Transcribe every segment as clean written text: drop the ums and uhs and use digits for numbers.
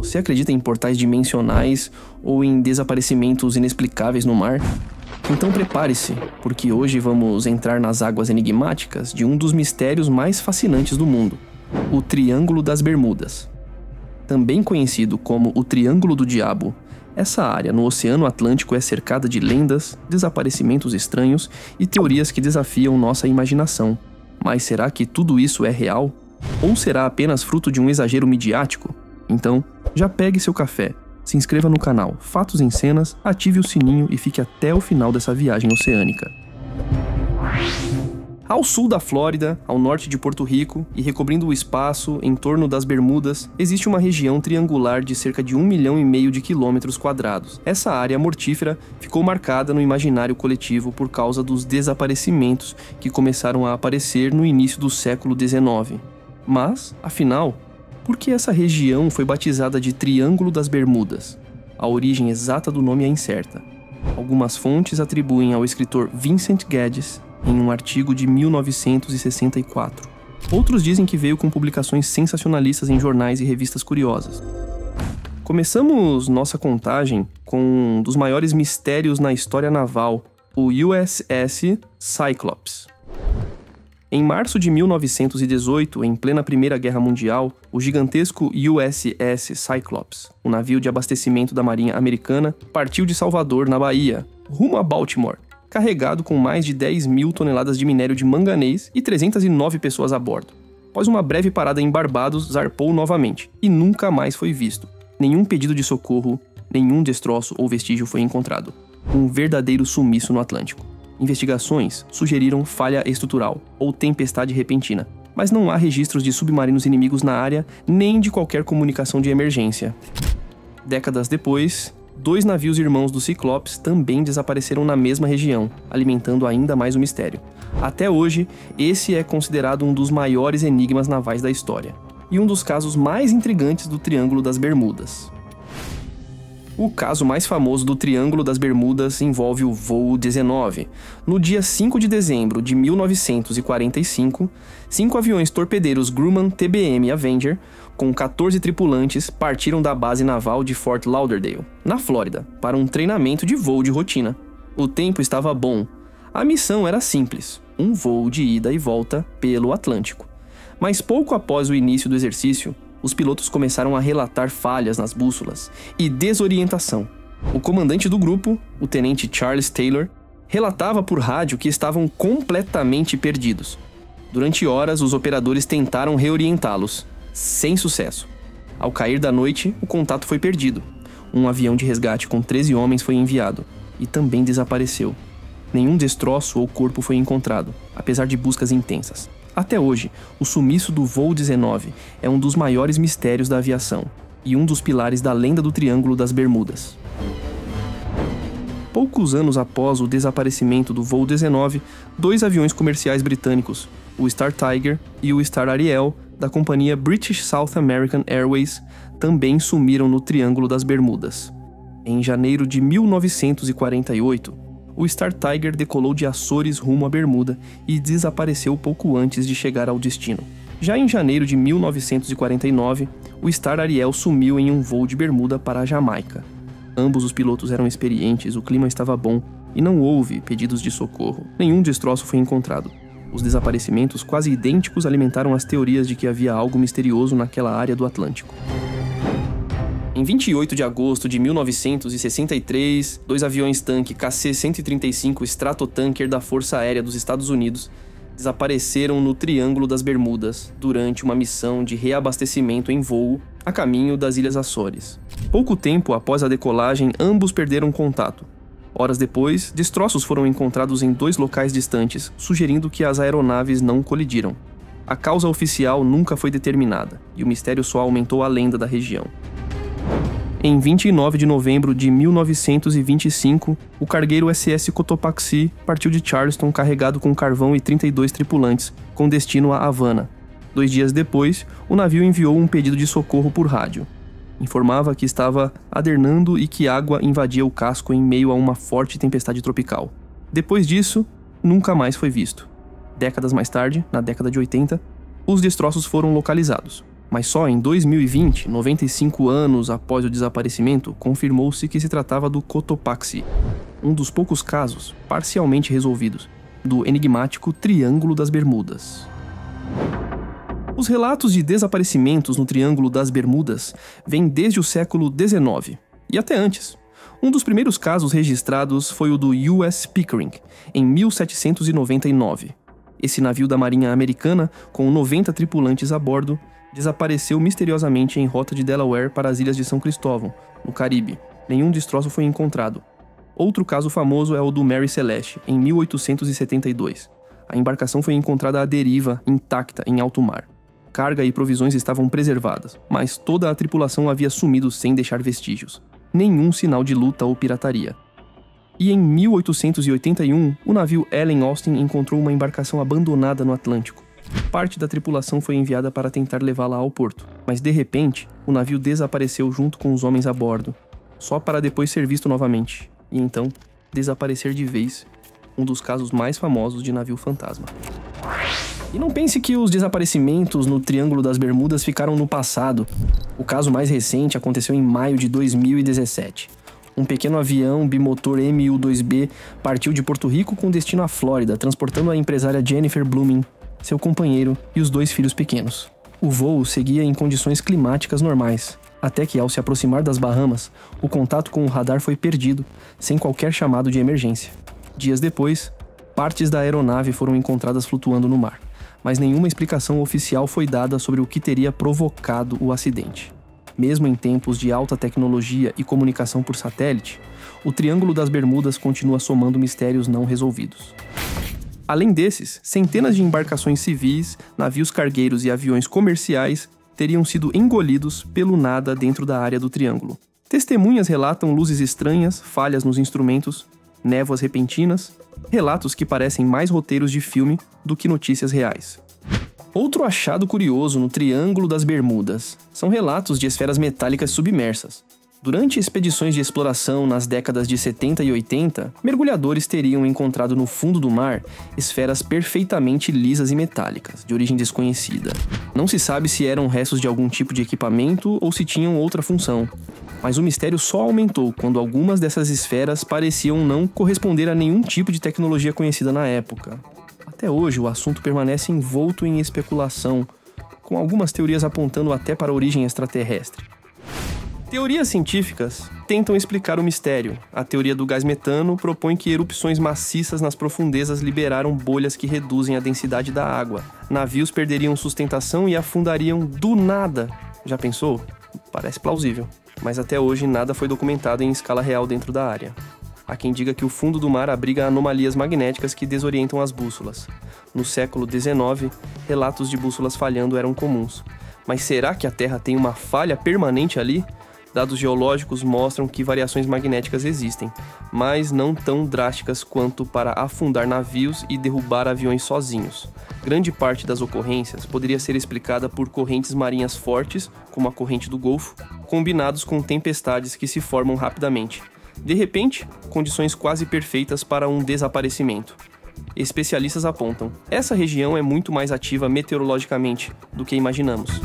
Você acredita em portais dimensionais ou em desaparecimentos inexplicáveis no mar? Então prepare-se, porque hoje vamos entrar nas águas enigmáticas de um dos mistérios mais fascinantes do mundo, o Triângulo das Bermudas. Também conhecido como o Triângulo do Diabo, essa área no Oceano Atlântico é cercada de lendas, desaparecimentos estranhos e teorias que desafiam nossa imaginação. Mas será que tudo isso é real? Ou será apenas fruto de um exagero midiático? Então, já pegue seu café, se inscreva no canal Fatos em Cenas, ative o sininho e fique até o final dessa viagem oceânica. Ao sul da Flórida, ao norte de Porto Rico e recobrindo o espaço em torno das Bermudas, existe uma região triangular de cerca de 1,5 milhão de quilômetros quadrados. Essa área mortífera ficou marcada no imaginário coletivo por causa dos desaparecimentos que começaram a aparecer no início do século XIX. Mas, afinal, por que essa região foi batizada de Triângulo das Bermudas? A origem exata do nome é incerta. Algumas fontes atribuem ao escritor Vincent Geddes em um artigo de 1964. Outros dizem que veio com publicações sensacionalistas em jornais e revistas curiosas. Começamos nossa contagem com um dos maiores mistérios na história naval, o USS Cyclops. Em março de 1918, em plena Primeira Guerra Mundial, o gigantesco USS Cyclops, um navio de abastecimento da Marinha Americana, partiu de Salvador, na Bahia, rumo a Baltimore, carregado com mais de 10.000 toneladas de minério de manganês e 309 pessoas a bordo. Após uma breve parada em Barbados, zarpou novamente, e nunca mais foi visto. Nenhum pedido de socorro, nenhum destroço ou vestígio foi encontrado. Um verdadeiro sumiço no Atlântico. Investigações sugeriram falha estrutural ou tempestade repentina, mas não há registros de submarinos inimigos na área nem de qualquer comunicação de emergência. Décadas depois, 2 navios irmãos do Cyclops também desapareceram na mesma região, alimentando ainda mais o mistério. Até hoje, esse é considerado um dos maiores enigmas navais da história, e um dos casos mais intrigantes do Triângulo das Bermudas. O caso mais famoso do Triângulo das Bermudas envolve o voo 19. No dia 5 de dezembro de 1945, 5 aviões torpedeiros Grumman TBM Avenger, com 14 tripulantes, partiram da base naval de Fort Lauderdale, na Flórida, para um treinamento de voo de rotina. O tempo estava bom. A missão era simples, um voo de ida e volta pelo Atlântico. Mas pouco após o início do exercício, os pilotos começaram a relatar falhas nas bússolas e desorientação. O comandante do grupo, o tenente Charles Taylor, relatava por rádio que estavam completamente perdidos. Durante horas, os operadores tentaram reorientá-los, sem sucesso. Ao cair da noite, o contato foi perdido. Um avião de resgate com 13 homens foi enviado e também desapareceu. Nenhum destroço ou corpo foi encontrado, apesar de buscas intensas. Até hoje, o sumiço do voo 19 é um dos maiores mistérios da aviação e um dos pilares da lenda do Triângulo das Bermudas. Poucos anos após o desaparecimento do voo 19, 2 aviões comerciais britânicos, o Star Tiger e o Star Ariel, da companhia British South American Airways, também sumiram no Triângulo das Bermudas. Em janeiro de 1948, o Star Tiger decolou de Açores rumo à Bermuda e desapareceu pouco antes de chegar ao destino. Já em janeiro de 1949, o Star Ariel sumiu em um voo de Bermuda para a Jamaica. Ambos os pilotos eram experientes, o clima estava bom e não houve pedidos de socorro. Nenhum destroço foi encontrado. Os desaparecimentos quase idênticos alimentaram as teorias de que havia algo misterioso naquela área do Atlântico. Em 28 de agosto de 1963, 2 aviões-tanque KC-135 Stratotanker da Força Aérea dos Estados Unidos desapareceram no Triângulo das Bermudas durante uma missão de reabastecimento em voo a caminho das Ilhas Açores. Pouco tempo após a decolagem, ambos perderam contato. Horas depois, destroços foram encontrados em 2 locais distantes, sugerindo que as aeronaves não colidiram. A causa oficial nunca foi determinada, e o mistério só aumentou a lenda da região. Em 29 de novembro de 1925, o cargueiro SS Cotopaxi partiu de Charleston carregado com carvão e 32 tripulantes, com destino a Havana. 2 dias depois, o navio enviou um pedido de socorro por rádio. Informava que estava adernando e que água invadia o casco em meio a uma forte tempestade tropical. Depois disso, nunca mais foi visto. Décadas mais tarde, na década de 80, os destroços foram localizados. Mas só em 2020, 95 anos após o desaparecimento, confirmou-se que se tratava do Cotopaxi, um dos poucos casos parcialmente resolvidos do enigmático Triângulo das Bermudas. Os relatos de desaparecimentos no Triângulo das Bermudas vêm desde o século XIX e até antes. Um dos primeiros casos registrados foi o do US Pickering, em 1799. Esse navio da Marinha Americana, com 90 tripulantes a bordo, desapareceu misteriosamente em rota de Delaware para as Ilhas de São Cristóvão, no Caribe. Nenhum destroço foi encontrado. Outro caso famoso é o do Mary Celeste, em 1872. A embarcação foi encontrada à deriva, intacta, em alto mar. Carga e provisões estavam preservadas, mas toda a tripulação havia sumido sem deixar vestígios. Nenhum sinal de luta ou pirataria. E em 1881, o navio Ellen Austin encontrou uma embarcação abandonada no Atlântico. Parte da tripulação foi enviada para tentar levá-la ao porto, mas de repente, o navio desapareceu junto com os homens a bordo, só para depois ser visto novamente, e então desaparecer de vez, um dos casos mais famosos de navio fantasma. E não pense que os desaparecimentos no Triângulo das Bermudas ficaram no passado. O caso mais recente aconteceu em maio de 2017. Um pequeno avião bimotor MU-2B partiu de Porto Rico com destino à Flórida, transportando a empresária Jennifer Blooming, seu companheiro e os 2 filhos pequenos. O voo seguia em condições climáticas normais, até que, ao se aproximar das Bahamas, o contato com o radar foi perdido, sem qualquer chamado de emergência. Dias depois, partes da aeronave foram encontradas flutuando no mar, mas nenhuma explicação oficial foi dada sobre o que teria provocado o acidente. Mesmo em tempos de alta tecnologia e comunicação por satélite, o Triângulo das Bermudas continua somando mistérios não resolvidos. Além desses, centenas de embarcações civis, navios cargueiros e aviões comerciais teriam sido engolidos pelo nada dentro da área do Triângulo. Testemunhas relatam luzes estranhas, falhas nos instrumentos, névoas repentinas, relatos que parecem mais roteiros de filme do que notícias reais. Outro achado curioso no Triângulo das Bermudas são relatos de esferas metálicas submersas. Durante expedições de exploração nas décadas de 70 e 80, mergulhadores teriam encontrado no fundo do mar esferas perfeitamente lisas e metálicas, de origem desconhecida. Não se sabe se eram restos de algum tipo de equipamento ou se tinham outra função, mas o mistério só aumentou quando algumas dessas esferas pareciam não corresponder a nenhum tipo de tecnologia conhecida na época. Até hoje, o assunto permanece envolto em especulação, com algumas teorias apontando até para a origem extraterrestre. Teorias científicas tentam explicar o mistério. A teoria do gás metano propõe que erupções maciças nas profundezas liberaram bolhas que reduzem a densidade da água. Navios perderiam sustentação e afundariam do nada. Já pensou? Parece plausível. Mas até hoje nada foi documentado em escala real dentro da área. Há quem diga que o fundo do mar abriga anomalias magnéticas que desorientam as bússolas. No século XIX, relatos de bússolas falhando eram comuns. Mas será que a Terra tem uma falha permanente ali? Dados geológicos mostram que variações magnéticas existem, mas não tão drásticas quanto para afundar navios e derrubar aviões sozinhos. Grande parte das ocorrências poderia ser explicada por correntes marinhas fortes, como a corrente do Golfo, combinados com tempestades que se formam rapidamente. De repente, condições quase perfeitas para um desaparecimento. Especialistas apontam: essa região é muito mais ativa meteorologicamente do que imaginamos.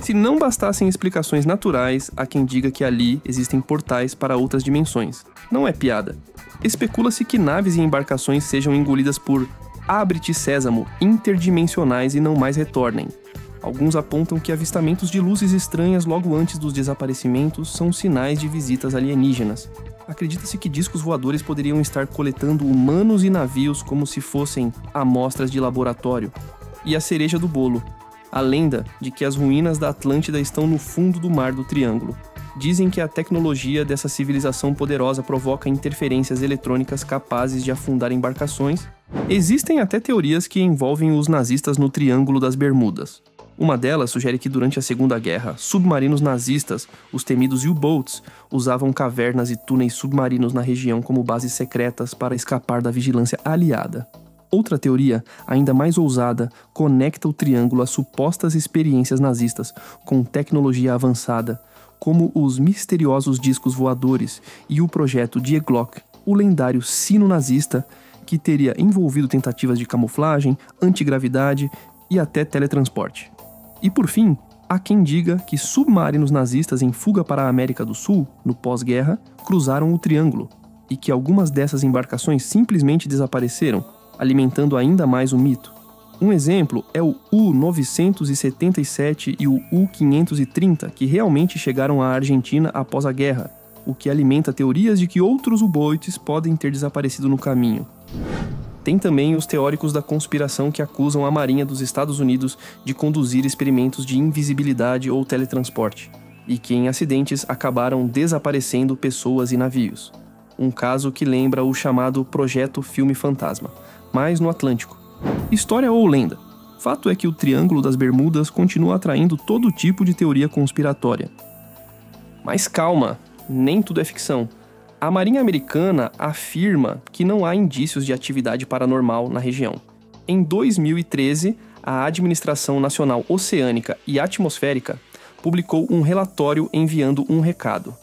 Se não bastassem explicações naturais, há quem diga que ali existem portais para outras dimensões. Não é piada. Especula-se que naves e embarcações sejam engolidas por abre-te sésamo interdimensionais e não mais retornem. Alguns apontam que avistamentos de luzes estranhas logo antes dos desaparecimentos são sinais de visitas alienígenas. Acredita-se que discos voadores poderiam estar coletando humanos e navios como se fossem amostras de laboratório. E a cereja do bolo: a lenda de que as ruínas da Atlântida estão no fundo do mar do Triângulo. Dizem que a tecnologia dessa civilização poderosa provoca interferências eletrônicas capazes de afundar embarcações. Existem até teorias que envolvem os nazistas no Triângulo das Bermudas. Uma delas sugere que durante a Segunda Guerra, submarinos nazistas, os temidos U-Boats, usavam cavernas e túneis submarinos na região como bases secretas para escapar da vigilância aliada. Outra teoria, ainda mais ousada, conecta o triângulo às supostas experiências nazistas com tecnologia avançada, como os misteriosos discos voadores e o projeto Die Glocke, o lendário sino nazista que teria envolvido tentativas de camuflagem, antigravidade e até teletransporte. E por fim, Há quem diga que submarinos nazistas em fuga para a América do Sul, no pós-guerra, cruzaram o Triângulo, e que algumas dessas embarcações simplesmente desapareceram, alimentando ainda mais o mito. Um exemplo é o U-977 e o U-530, que realmente chegaram à Argentina após a guerra, o que alimenta teorias de que outros U-boats podem ter desaparecido no caminho. Tem também os teóricos da conspiração que acusam a Marinha dos Estados Unidos de conduzir experimentos de invisibilidade ou teletransporte, e que em acidentes acabaram desaparecendo pessoas e navios. Um caso que lembra o chamado Projeto Filme Fantasma, mas no Atlântico. História ou lenda? Fato é que o Triângulo das Bermudas continua atraindo todo tipo de teoria conspiratória. Mas calma, nem tudo é ficção. A Marinha Americana afirma que não há indícios de atividade paranormal na região. Em 2013, a Administração Nacional Oceânica e Atmosférica publicou um relatório enviando um recado.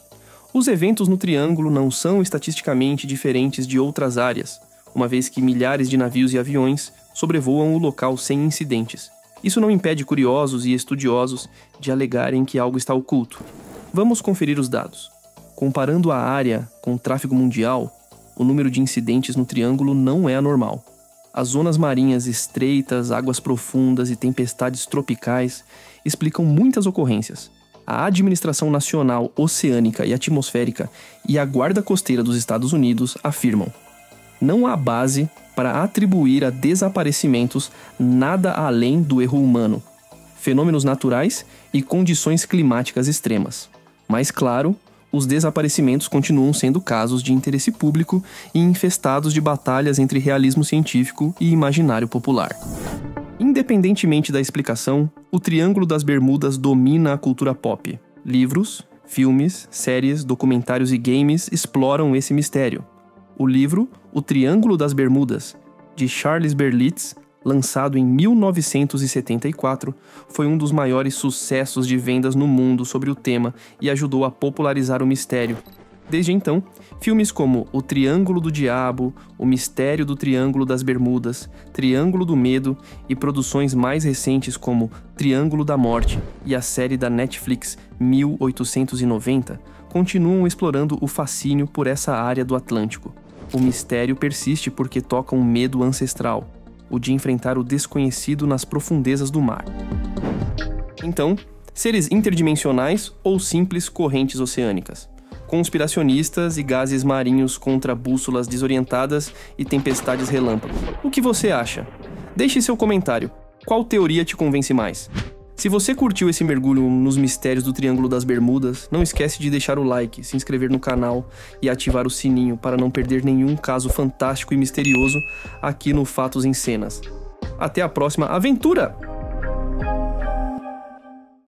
Os eventos no Triângulo não são estatisticamente diferentes de outras áreas, uma vez que milhares de navios e aviões sobrevoam o local sem incidentes. Isso não impede curiosos e estudiosos de alegarem que algo está oculto. Vamos conferir os dados. Comparando a área com o tráfego mundial, o número de incidentes no Triângulo não é anormal. As zonas marinhas estreitas, águas profundas e tempestades tropicais explicam muitas ocorrências. A Administração Nacional Oceânica e Atmosférica e a Guarda Costeira dos Estados Unidos afirmam: não há base para atribuir a desaparecimentos nada além do erro humano, fenômenos naturais e condições climáticas extremas. Mas, claro, os desaparecimentos continuam sendo casos de interesse público e infestados de batalhas entre realismo científico e imaginário popular. Independentemente da explicação, o Triângulo das Bermudas domina a cultura pop. Livros, filmes, séries, documentários e games exploram esse mistério. O livro O Triângulo das Bermudas, de Charles Berlitz, lançado em 1974, foi um dos maiores sucessos de vendas no mundo sobre o tema e ajudou a popularizar o mistério. Desde então, filmes como O Triângulo do Diabo, O Mistério do Triângulo das Bermudas, Triângulo do Medo e produções mais recentes como Triângulo da Morte e a série da Netflix 1890 continuam explorando o fascínio por essa área do Atlântico. O mistério persiste porque toca um medo ancestral, o de enfrentar o desconhecido nas profundezas do mar. Então, seres interdimensionais ou simples correntes oceânicas? Conspiracionistas e gases marinhos contra bússolas desorientadas e tempestades relâmpago. O que você acha? Deixe seu comentário. Qual teoria te convence mais? Se você curtiu esse mergulho nos mistérios do Triângulo das Bermudas, não esquece de deixar o like, se inscrever no canal e ativar o sininho para não perder nenhum caso fantástico e misterioso aqui no Fatos em Cenas. Até a próxima aventura!